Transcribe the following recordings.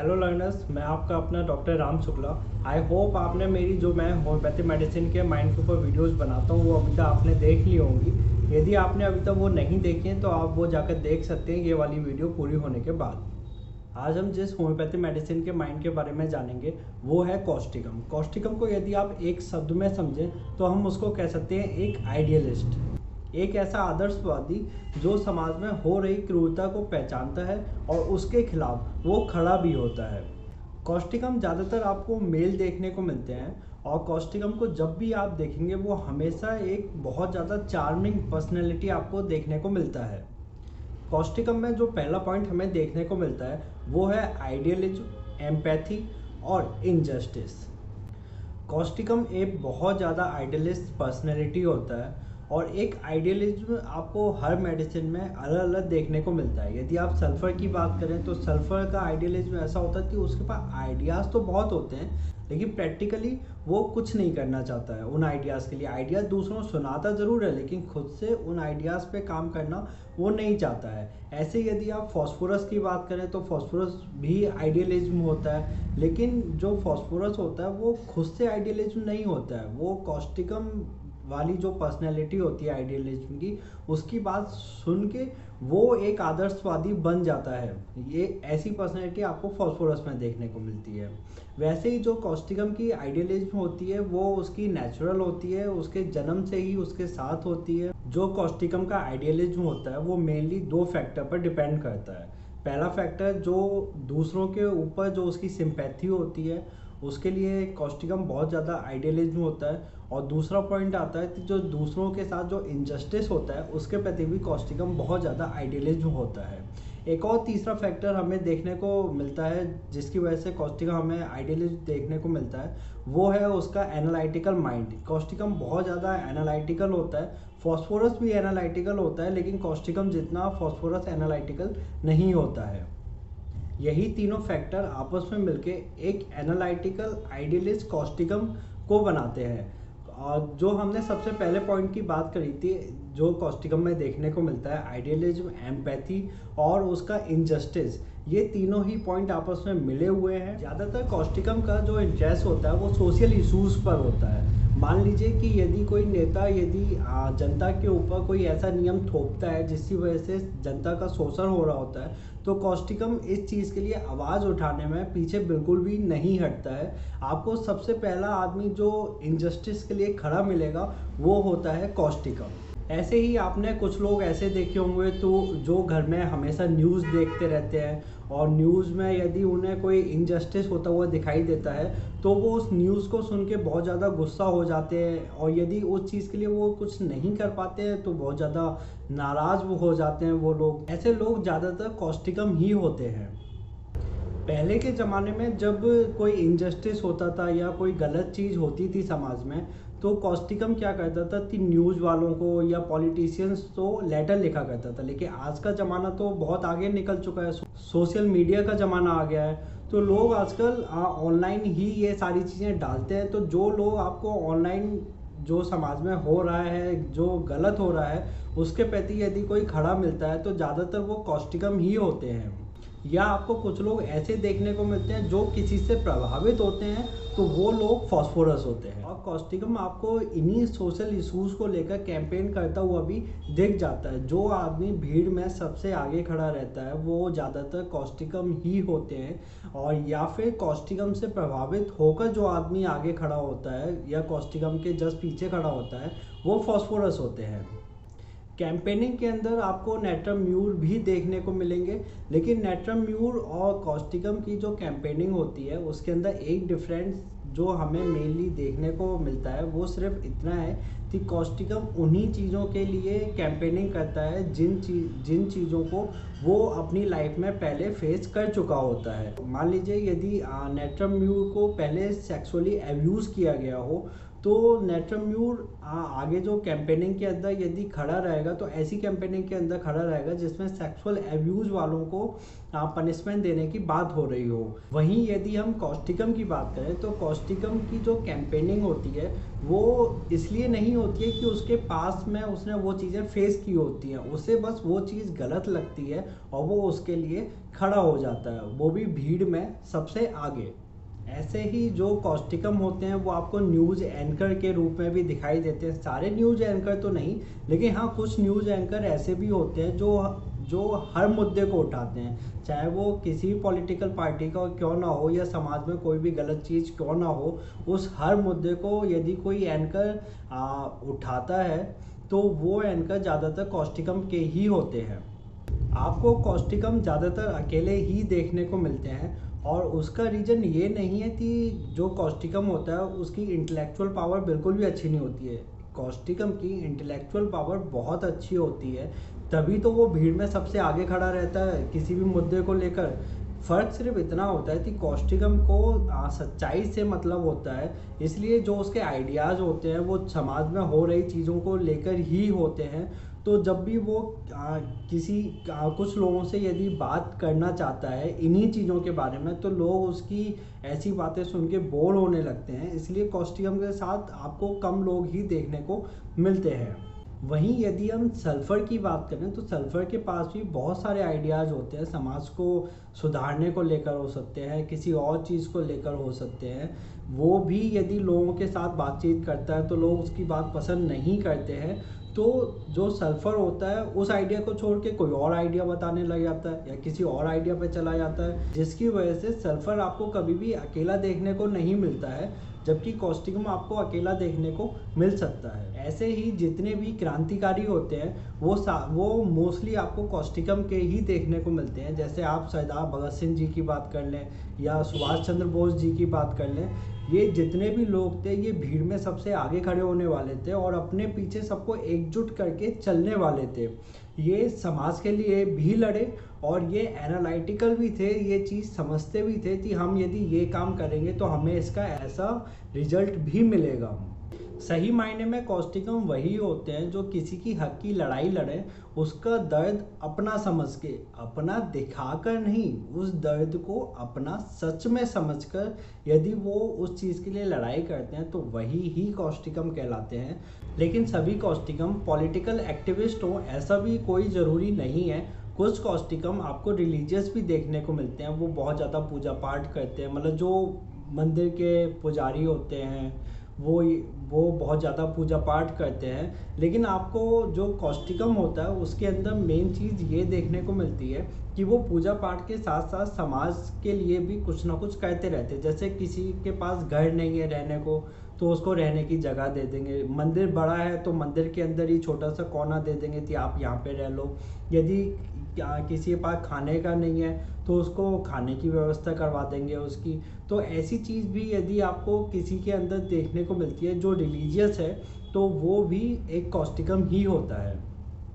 Hello learners, मैं आपका अपना doctor Ram Shukla. I hope आपने मेरी जो मैं होम्योपैथी मेडिसिन के माइंड के ऊपर वीडियोस बनाता हूँ वो अभी तक आपने देख ली होंगी। यदि आपने अभी तक वो नहीं देखी हैं तो आप वो जाकर देख सकते हैं ये वाली वीडियो पूरी होने के बाद। आज हम जिस होम्योपैथी मेडिसिन के माइंड के बारे में जानेंगे वो है कॉस्टिकम। कॉस्टिकम को यदि आप एक शब्द में समझें तो हम उसको कह सकते हैं एक आइडियलिस्ट, एक ऐसा आदर्शवादी जो समाज में हो रही क्रूरता को पहचानता है और उसके खिलाफ वो खड़ा भी होता है। कॉस्टिकम ज़्यादातर आपको मेल देखने को मिलते हैं और कॉस्टिकम को जब भी आप देखेंगे वो हमेशा एक बहुत ज़्यादा चार्मिंग पर्सनैलिटी आपको देखने को मिलता है। कॉस्टिकम में जो पहला पॉइंट हमें देखने को मिलता है वो है आइडियलिज्म, एम्पैथी और इनजस्टिस। कॉस्टिकम एक बहुत ज़्यादा आइडियलिस्ट पर्सनैलिटी होता है और एक आइडियलिज्म आपको हर मेडिसिन में अलग अलग देखने को मिलता है। यदि आप सल्फ़र की बात करें तो सल्फ़र का आइडियलिज्म ऐसा होता है कि उसके पास आइडियाज़ तो बहुत होते हैं लेकिन प्रैक्टिकली वो कुछ नहीं करना चाहता है उन आइडियाज़ के लिए। आइडियाज़ दूसरों को सुनाता ज़रूर है लेकिन खुद से उन आइडियाज़ पे काम करना वो नहीं चाहता है। ऐसे यदि आप फॉस्फोरस की बात करें तो फॉस्फोरस भी आइडियलिज्म होता है लेकिन जो फॉस्फोरस होता है वो खुद से आइडियलिज्म नहीं होता है। वो कॉस्टिकम वाली जो पर्सनैलिटी होती है आइडियलिज्म की, उसकी बात सुन के वो एक आदर्शवादी बन जाता है। ये ऐसी पर्सनैलिटी आपको फॉस्फोरस में देखने को मिलती है। वैसे ही जो कॉस्टिकम की आइडियलिज्म होती है वो उसकी नेचुरल होती है, उसके जन्म से ही उसके साथ होती है। जो कॉस्टिकम का आइडियलिज्म होता है वो मेनली दो फैक्टर पर डिपेंड करता है। पहला फैक्टर जो दूसरों के ऊपर जो उसकी सिंपैथी होती है उसके लिए कॉस्टिकम बहुत ज़्यादा आइडियलिज्म होता है। और दूसरा पॉइंट आता है कि जो दूसरों के साथ जो इनजस्टिस होता है उसके प्रति भी कॉस्टिकम बहुत ज़्यादा आइडियलिज्म होता है। एक और तीसरा फैक्टर हमें देखने को मिलता है जिसकी वजह से कॉस्टिकम हमें आइडियलिज्म देखने को मिलता है, वो है उसका एनालिटिकल माइंड। कॉस्टिकम बहुत ज़्यादा एनालिटिकल होता है। फॉस्फोरस भी एनालिटिकल होता है लेकिन कॉस्टिकम जितना फॉस्फोरस एनालिटिकल नहीं होता है। यही तीनों फैक्टर आपस में मिलके एक एनालिटिकल आइडियलिस्ट कॉस्टिकम को बनाते हैं। और जो हमने सबसे पहले पॉइंट की बात करी थी जो कॉस्टिकम में देखने को मिलता है, आइडियलिज्म, एम्पैथी और उसका इनजस्टिस, ये तीनों ही पॉइंट आपस में मिले हुए हैं। ज़्यादातर कॉस्टिकम का जो इंटरेस्ट होता है वो सोशल इशूज़ पर होता है। मान लीजिए कि यदि कोई नेता यदि जनता के ऊपर कोई ऐसा नियम थोपता है जिसकी वजह से जनता का शोषण हो रहा होता है तो कॉस्टिकम इस चीज़ के लिए आवाज़ उठाने में पीछे बिल्कुल भी नहीं हटता है। आपको सबसे पहला आदमी जो इनजस्टिस के लिए खड़ा मिलेगा वो होता है कॉस्टिकम। ऐसे ही आपने कुछ लोग ऐसे देखे होंगे तो जो घर में हमेशा न्यूज़ देखते रहते हैं और न्यूज़ में यदि उन्हें कोई इनजस्टिस होता हुआ दिखाई देता है तो वो उस न्यूज़ को सुन के बहुत ज़्यादा गुस्सा हो जाते हैं और यदि उस चीज़ के लिए वो कुछ नहीं कर पाते हैं तो बहुत ज़्यादा नाराज़ हो जाते हैं वो लोग। ऐसे लोग ज़्यादातर कॉस्टिकम ही होते हैं। पहले के ज़माने में जब कोई इनजस्टिस होता था या कोई गलत चीज़ होती थी समाज में तो कॉस्टिकम क्या करता था कि न्यूज़ वालों को या पॉलिटिशियंस को लेटर लिखा करता था। लेकिन आज का ज़माना तो बहुत आगे निकल चुका है, सोशल मीडिया का ज़माना आ गया है तो लोग आजकल ऑनलाइन ही ये सारी चीज़ें डालते हैं। तो जो लोग आपको ऑनलाइन जो समाज में हो रहा है, जो गलत हो रहा है, उसके प्रति यदि कोई खड़ा मिलता है तो ज़्यादातर वो कॉस्टिकम ही होते हैं। या आपको कुछ लोग ऐसे देखने को मिलते हैं जो किसी से प्रभावित होते हैं तो वो लोग फॉस्फोरस होते हैं। और कॉस्टिकम आपको इन्हीं सोशल इशूज़ को लेकर कैंपेन करता हुआ भी दिख जाता है। जो आदमी भीड़ में सबसे आगे खड़ा रहता है वो ज़्यादातर कॉस्टिकम ही होते हैं। और या फिर कॉस्टिकम से प्रभावित होकर जो आदमी आगे खड़ा होता है या कॉस्टिकम के जस्ट पीछे खड़ा होता है वो फॉस्फोरस होते हैं। कैंपेनिंग के अंदर आपको नेट्रम म्यूर भी देखने को मिलेंगे लेकिन नेट्रम म्यूर और कॉस्टिकम की जो कैंपेनिंग होती है उसके अंदर एक डिफरेंस जो हमें मेनली देखने को मिलता है वो सिर्फ इतना है कि कॉस्टिकम उन्हीं चीज़ों के लिए कैंपेनिंग करता है जिन चीज़ों को वो अपनी लाइफ में पहले फेस कर चुका होता है। मान लीजिए यदि नेट्रम म्यूर को पहले सेक्सुअली एब्यूज़ किया गया हो तो नेट्रम्यूर आगे जो कैंपेनिंग के अंदर यदि खड़ा रहेगा तो ऐसी कैंपेनिंग के अंदर खड़ा रहेगा जिसमें सेक्सुअल एब्यूज वालों को पनिशमेंट देने की बात हो रही हो। वहीं यदि हम कॉस्टिकम की बात करें तो कॉस्टिकम की जो कैंपेनिंग होती है वो इसलिए नहीं होती है कि उसके पास में उसने वो चीज़ें फेस की होती हैं, उसे बस वो चीज़ गलत लगती है और वो उसके लिए खड़ा हो जाता है, वो भी भीड़ में सबसे आगे। ऐसे ही जो कॉस्टिकम होते हैं वो आपको न्यूज़ एंकर के रूप में भी दिखाई देते हैं। सारे न्यूज़ एंकर तो नहीं, लेकिन हाँ कुछ न्यूज़ एंकर ऐसे भी होते हैं जो हर मुद्दे को उठाते हैं, चाहे वो किसी भी पॉलिटिकल पार्टी का क्यों ना हो या समाज में कोई भी गलत चीज़ क्यों ना हो, उस हर मुद्दे को यदि कोई एंकर उठाता है तो वो एंकर ज़्यादातर कॉस्टिकम के ही होते हैं। आपको कॉस्टिकम ज़्यादातर अकेले ही देखने को मिलते हैं और उसका रीज़न ये नहीं है कि जो कॉस्टिकम होता है उसकी इंटेलेक्चुअल पावर बिल्कुल भी अच्छी नहीं होती है। कॉस्टिकम की इंटेलेक्चुअल पावर बहुत अच्छी होती है, तभी तो वो भीड़ में सबसे आगे खड़ा रहता है किसी भी मुद्दे को लेकर। फ़र्क सिर्फ इतना होता है कि कॉस्टिकम को सच्चाई से मतलब होता है, इसलिए जो उसके आइडियाज़ होते हैं वो समाज में हो रही चीज़ों को लेकर ही होते हैं। तो जब भी वो कुछ लोगों से यदि बात करना चाहता है इन्हीं चीज़ों के बारे में तो लोग उसकी ऐसी बातें सुन के बोर होने लगते हैं, इसलिए कॉस्टिकम के साथ आपको कम लोग ही देखने को मिलते हैं। वहीं यदि हम सल्फ़र की बात करें तो सल्फ़र के पास भी बहुत सारे आइडियाज़ होते हैं, समाज को सुधारने को लेकर हो सकते हैं, किसी और चीज़ को लेकर हो सकते हैं। वो भी यदि लोगों के साथ बातचीत करता है तो लोग उसकी बात पसंद नहीं करते हैं, तो जो सल्फ़र होता है उस आइडिया को छोड़ के कोई और आइडिया बताने लग जाता है या किसी और आइडिया पे चला जाता है, जिसकी वजह से सल्फ़र आपको कभी भी अकेला देखने को नहीं मिलता है, जबकि कॉस्टिकम आपको अकेला देखने को मिल सकता है। ऐसे ही जितने भी क्रांतिकारी होते हैं वो मोस्टली आपको कॉस्टिकम के ही देखने को मिलते हैं। जैसे आप सरदार भगत सिंह जी की बात कर लें या सुभाष चंद्र बोस जी की बात कर लें, ये जितने भी लोग थे ये भीड़ में सबसे आगे खड़े होने वाले थे और अपने पीछे सबको एकजुट करके चलने वाले थे। ये समाज के लिए भी लड़े और ये एनालिटिकल भी थे, ये चीज़ समझते भी थे कि हम यदि ये काम करेंगे तो हमें इसका ऐसा रिजल्ट भी मिलेगा। सही मायने में कॉस्टिकम वही होते हैं जो किसी की हक की लड़ाई लड़े, उसका दर्द अपना समझ के, अपना दिखाकर नहीं, उस दर्द को अपना सच में समझकर यदि वो उस चीज़ के लिए लड़ाई करते हैं तो वही ही कॉस्टिकम कहलाते हैं। लेकिन सभी कॉस्टिकम पॉलिटिकल एक्टिविस्ट हो ऐसा भी कोई ज़रूरी नहीं है। कुछ कॉस्टिकम आपको रिलीजियस भी देखने को मिलते हैं, वो बहुत ज़्यादा पूजा पाठ करते हैं, मतलब जो मंदिर के पुजारी होते हैं वो बहुत ज़्यादा पूजा पाठ करते हैं। लेकिन आपको जो कॉस्टिकम होता है उसके अंदर मेन चीज़ ये देखने को मिलती है कि वो पूजा पाठ के साथ साथ समाज के लिए भी कुछ ना कुछ करते रहते हैं। जैसे किसी के पास घर नहीं है रहने को तो उसको रहने की जगह दे देंगे, मंदिर बड़ा है तो मंदिर के अंदर ही छोटा सा कोना दे देंगे कि आप यहाँ पे रह लो। यदि किसी के पास खाने का नहीं है तो उसको खाने की व्यवस्था करवा देंगे उसकी। तो ऐसी चीज़ भी यदि आपको किसी के अंदर देखने को मिलती है जो रिलीजियस है तो वो भी एक कॉस्टिकम ही होता है।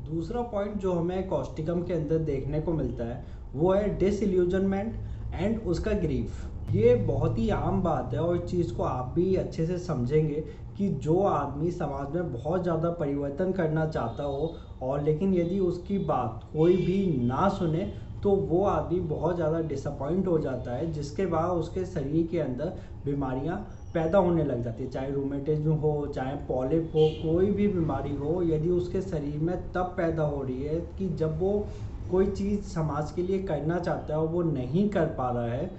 दूसरा पॉइंट जो हमें कॉस्टिकम के अंदर देखने को मिलता है वो है डिसइल्यूजनमेंट एंड उसका ग्रीफ। ये बहुत ही आम बात है और इस चीज़ को आप भी अच्छे से समझेंगे कि जो आदमी समाज में बहुत ज़्यादा परिवर्तन करना चाहता हो और लेकिन यदि उसकी बात कोई भी ना सुने तो वो आदमी बहुत ज़्यादा डिसअपॉइंट हो जाता है, जिसके बाद उसके शरीर के अंदर बीमारियां पैदा होने लग जाती है, चाहे रूमेटिज्म हो, चाहे पॉलिप हो, कोई भी बीमारी हो यदि उसके शरीर में तब पैदा हो रही है कि जब वो कोई चीज़ समाज के लिए करना चाहता है और वो नहीं कर पा रहा है,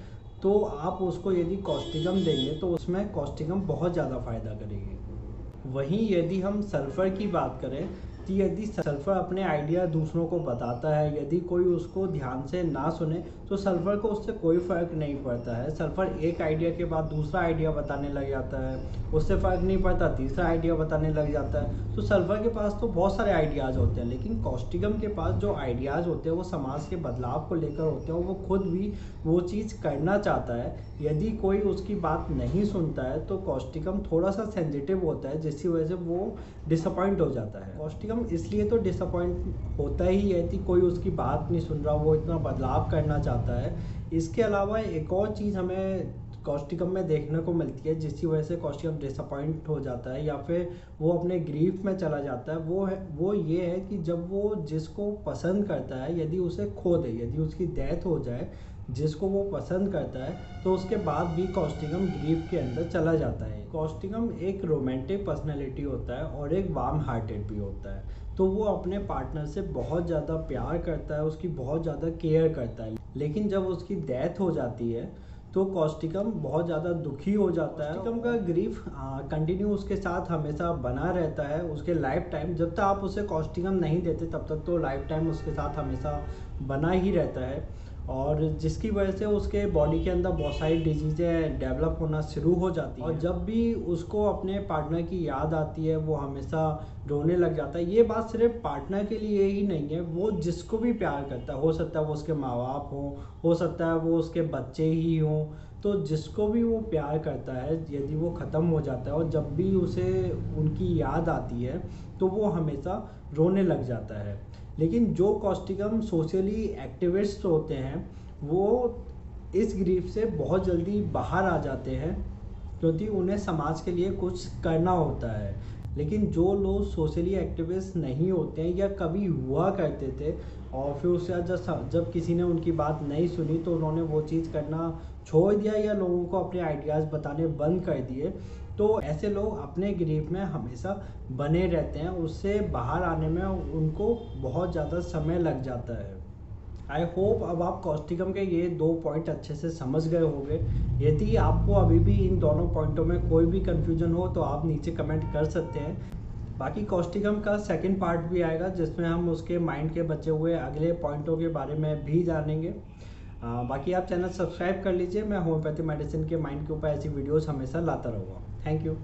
तो आप उसको यदि कॉस्टिकम देंगे तो उसमें कॉस्टिकम बहुत ज़्यादा फ़ायदा करेगी। वहीं यदि हम सल्फ़र की बात करें कि यदि सल्फ़र अपने आइडिया दूसरों को बताता है, यदि कोई उसको ध्यान से ना सुने तो सल्फ़र को उससे कोई फ़र्क नहीं पड़ता है। सल्फ़र एक आइडिया के बाद दूसरा आइडिया बताने लग जाता है, उससे फ़र्क नहीं पड़ता तीसरा आइडिया बताने लग जाता है। तो सल्फ़र के पास तो बहुत सारे आइडियाज़ होते हैं, लेकिन कॉस्टिकम के पास जो आइडियाज़ होते हैं वो समाज के बदलाव को लेकर होते हैं और वो खुद भी वो चीज़ करना चाहता है। यदि कोई उसकी बात नहीं सुनता है तो कॉस्टिकम थोड़ा सा सेंसिटिव होता है, जिसकी वजह से वो डिसअपॉइंट हो जाता है। कॉस्टिकम इसलिए तो डिसअपॉइंट होता ही है कि कोई उसकी बात नहीं सुन रहा, वो इतना बदलाव करना चाहता है। इसके अलावा एक और चीज़ हमें कॉस्टिकम में देखने को मिलती है, जिसकी वजह से कॉस्टिकम डिसअपॉइंट हो जाता है या फिर वो अपने ग्रीफ में चला जाता है, वो ये है कि जब वो जिसको पसंद करता है यदि उसे खो दे, यदि उसकी डेथ हो जाए जिसको वो पसंद करता है, तो उसके बाद भी कॉस्टिकम ग्रीफ के अंदर चला जाता है। कॉस्टिकम एक रोमांटिक पर्सनैलिटी होता है और एक वार्म हार्टेड भी होता है, तो वो अपने पार्टनर से बहुत ज़्यादा प्यार करता है, उसकी बहुत ज़्यादा केयर करता है। लेकिन जब उसकी डेथ हो जाती है तो कॉस्टिकम बहुत ज़्यादा दुखी हो जाता है। कॉस्टिकम का ग्रीफ कंटिन्यू उसके साथ हमेशा बना रहता है उसके लाइफ टाइम। जब तक आप उसे कॉस्टिकम नहीं देते तब तक तो लाइफ टाइम उसके साथ हमेशा बना ही रहता है, और जिसकी वजह से उसके बॉडी के अंदर बहुत सारी डिजीज़ें डेवलप होना शुरू हो जाती हैं। और जब भी उसको अपने पार्टनर की याद आती है वो हमेशा रोने लग जाता है। ये बात सिर्फ पार्टनर के लिए ही नहीं है, वो जिसको भी प्यार करता है, हो सकता है वो उसके माँ बाप हों, हो सकता है वो उसके बच्चे ही हों, तो जिसको भी वो प्यार करता है यदि वो ख़त्म हो जाता है और जब भी उसे उनकी याद आती है तो वो हमेशा रोने लग जाता है। लेकिन जो कॉस्टिकम सोशली एक्टिविस्ट होते हैं वो इस ग्रीफ से बहुत जल्दी बाहर आ जाते हैं, क्योंकि उन्हें समाज के लिए कुछ करना होता है। लेकिन जो लोग सोशली एक्टिविस्ट नहीं होते हैं या कभी हुआ करते थे और फिर उसके बाद जब किसी ने उनकी बात नहीं सुनी तो उन्होंने वो चीज़ करना छोड़ दिया या लोगों को अपने आइडियाज़ बताने बंद कर दिए, तो ऐसे लोग अपने ग्रीफ में हमेशा बने रहते हैं। उससे बाहर आने में उनको बहुत ज़्यादा समय लग जाता है। आई होप अब आप कॉस्टिकम के ये 2 पॉइंट अच्छे से समझ गए होंगे। यदि आपको अभी भी इन दोनों पॉइंटों में कोई भी कन्फ्यूजन हो तो आप नीचे कमेंट कर सकते हैं। बाकी कॉस्टिकम का सेकंड पार्ट भी आएगा जिसमें हम उसके माइंड के बचे हुए अगले पॉइंटों के बारे में भी जानेंगे। बाकी आप चैनल सब्सक्राइब कर लीजिए। मैं होम्योपैथी मेडिसिन के माइंड के ऊपर ऐसी वीडियोस हमेशा लाता रहूँगा। Thank you.